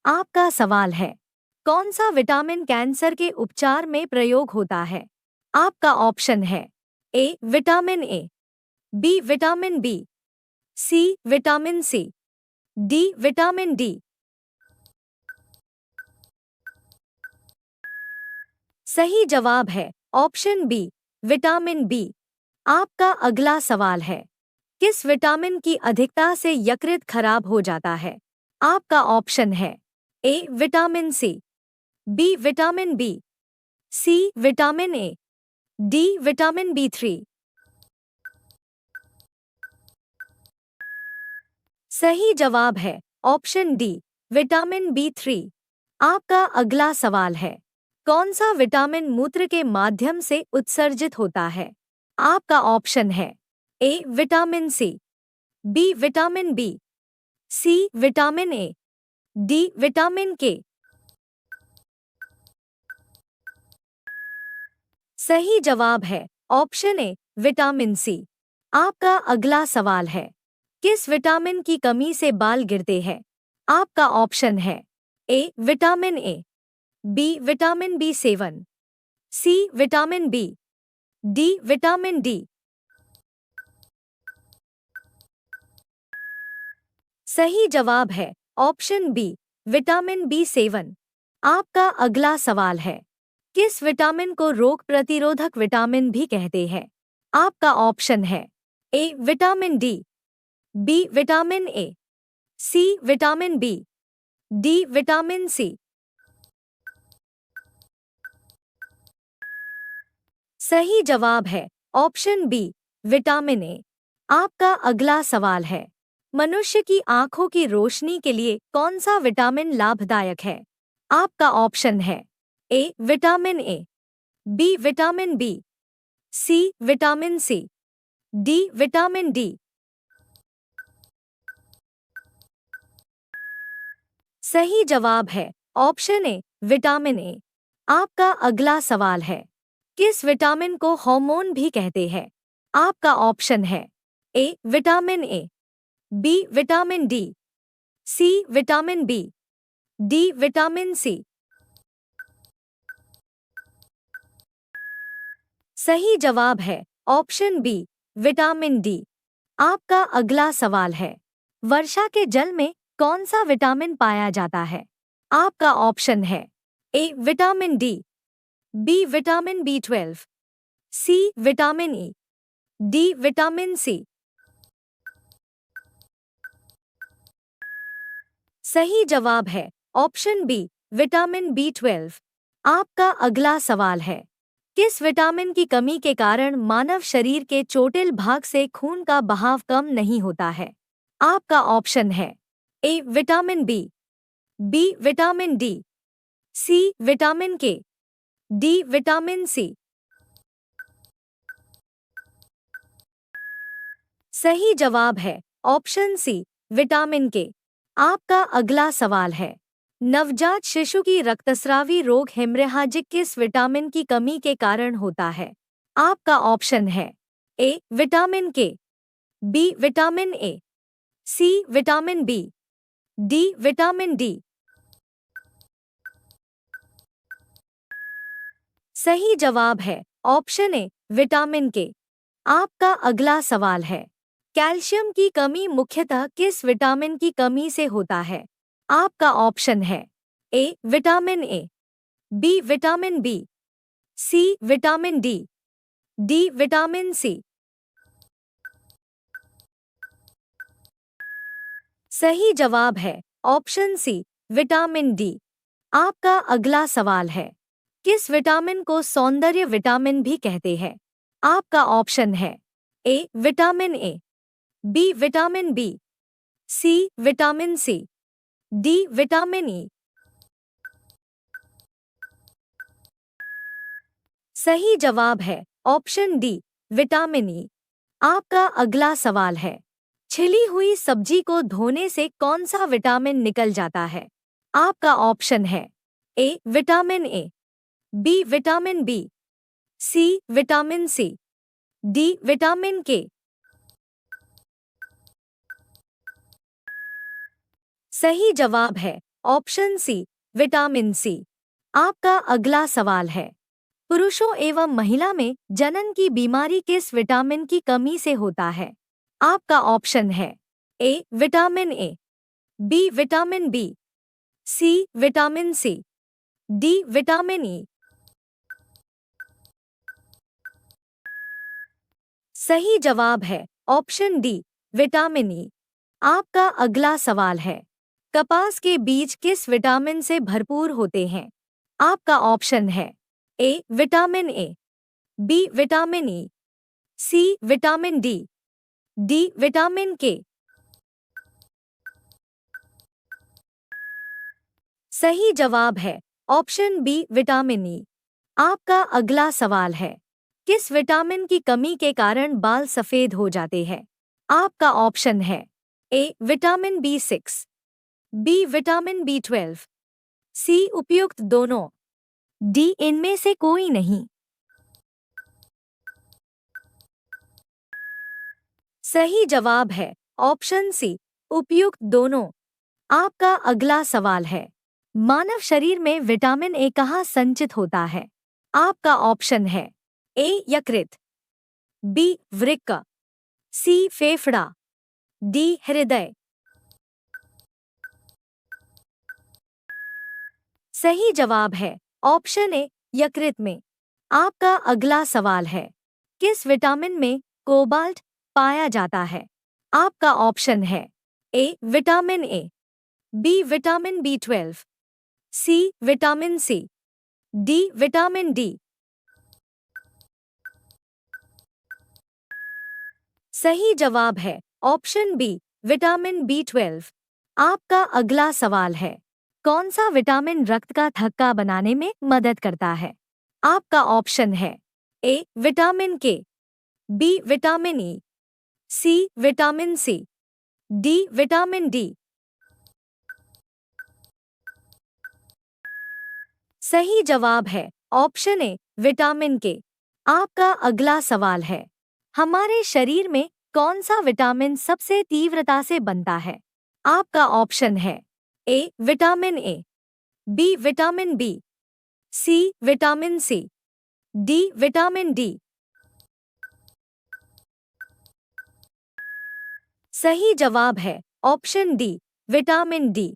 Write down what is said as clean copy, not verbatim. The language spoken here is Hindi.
आपका सवाल है, कौन सा विटामिन कैंसर के उपचार में प्रयोग होता है? आपका ऑप्शन है A vitamin A, B vitamin B, C vitamin C, D vitamin D. सही जवाब है ऑप्शन बी विटामिन बी। आपका अगला सवाल है, किस विटामिन की अधिकता से यकृत खराब हो जाता है? आपका ऑप्शन है A vitamin C, B vitamin B, C vitamin A, D vitamin बी3। सही जवाब है ऑप्शन डी विटामिन बी3। आपका अगला सवाल है, कौन सा विटामिन मूत्र के माध्यम से उत्सर्जित होता है? आपका ऑप्शन है A vitamin C, B vitamin B, C vitamin A, D vitamin K. सही जवाब है ऑप्शन ए विटामिन सी। आपका अगला सवाल है, किस विटामिन की कमी से बाल गिरते हैं? आपका ऑप्शन है A vitamin A, B vitamin बी7, C vitamin B, D vitamin D. सही जवाब है ऑप्शन बी विटामिन बी7। आपका अगला सवाल है, किस विटामिन को रोग प्रतिरोधक विटामिन भी कहते हैं? आपका ऑप्शन है A vitamin D, B vitamin A, C vitamin B, D vitamin C. सही जवाब है ऑप्शन बी विटामिन ए। आपका अगला सवाल है, मनुष्य की आंखों की रोशनी के लिए कौन सा विटामिन लाभदायक है? आपका ऑप्शन है A vitamin A, B vitamin B, C vitamin C, D vitamin D. सही जवाब है ऑप्शन ए विटामिन ए। आपका अगला सवाल है, किस विटामिन को हार्मोन भी कहते हैं? आपका ऑप्शन है A vitamin A, B vitamin D, C vitamin B, D vitamin C. सही जवाब है ऑप्शन बी विटामिन डी। आपका अगला सवाल है, वर्षा के जल में कौन सा विटामिन पाया जाता है? आपका ऑप्शन है A vitamin D, B vitamin बी12, C vitamin E, D vitamin C. सही जवाब है ऑप्शन बी विटामिन बी12। आपका अगला सवाल है, किस विटामिन की कमी के कारण मानव शरीर के चोटिल भाग से खून का बहाव कम नहीं होता है? आपका ऑप्शन है A vitamin B vitamin D, C vitamin K, D vitamin C. सही जवाब है ऑप्शन सी विटामिन के। आपका अगला सवाल है, नवजात शिशु की रक्तस्रावी रोग हेमरेहाजिक किस विटामिन की कमी के कारण होता है? आपका ऑप्शन है A vitamin K, B vitamin A, C vitamin B, D vitamin D. सही जवाब है ऑप्शन ए विटामिन के। आपका अगला सवाल है, कैल्शियम की कमी मुख्यतः किस विटामिन की कमी से होता है? आपका ऑप्शन है A vitamin A, B vitamin B, C vitamin D, D vitamin C. सही जवाब है ऑप्शन सी विटामिन डी। आपका अगला सवाल है, किस विटामिन को सौंदर्य विटामिन भी कहते हैं? आपका ऑप्शन है A vitamin A, B vitamin B, C vitamin C, D vitamin E. सही जवाब है ऑप्शन डी विटामिन ई। आपका अगला सवाल है, छिली हुई सब्जी को धोने से कौन सा विटामिन निकल जाता है? आपका ऑप्शन है A vitamin A, B vitamin B, C vitamin C, D vitamin K. सही जवाब है ऑप्शन सी विटामिन सी। आपका अगला सवाल है, पुरुषों एवं महिला में जनन की बीमारी किस विटामिन की कमी से होता है? आपका ऑप्शन है A vitamin A, B vitamin B, C vitamin C, D vitamin E. सही जवाब है ऑप्शन डी विटामिन ई। आपका अगला सवाल है, कपास के बीज किस विटामिन से भरपूर होते हैं? आपका ऑप्शन है A vitamin A, B vitamin E, C vitamin D, D vitamin K. सही जवाब है ऑप्शन बी विटामिन ई। आपका अगला सवाल है, किस विटामिन की कमी के कारण बाल सफेद हो जाते हैं? आपका ऑप्शन है A vitamin B6, B vitamin बी12, सी उपयुक्त दोनों, डी इनमें से कोई नहीं। सही जवाब है ऑप्शन सी उपयुक्त दोनों। आपका अगला सवाल है, मानव शरीर में विटामिन ए कहाँ संचित होता है? आपका ऑप्शन है ए यकृत, बी वृक्क, सी फेफड़ा, डी हृदय। सही जवाब है ऑप्शन ए यकृत में। आपका अगला सवाल है, किस विटामिन में कोबाल्ट पाया जाता है? आपका ऑप्शन है A vitamin A, B vitamin बी12, C vitamin C, D vitamin D. सही जवाब है ऑप्शन बी विटामिन बी12। आपका अगला सवाल है, कौन सा विटामिन रक्त का थक्का बनाने में मदद करता है? आपका ऑप्शन है A vitamin K, B vitamin E, C vitamin C, D vitamin D. सही जवाब है ऑप्शन ए विटामिन के। आपका अगला सवाल है, हमारे शरीर में कौन सा विटामिन सबसे तीव्रता से बनता है? आपका ऑप्शन है A vitamin A, B vitamin B, C vitamin C, D vitamin D. सही जवाब है ऑप्शन डी विटामिन डी।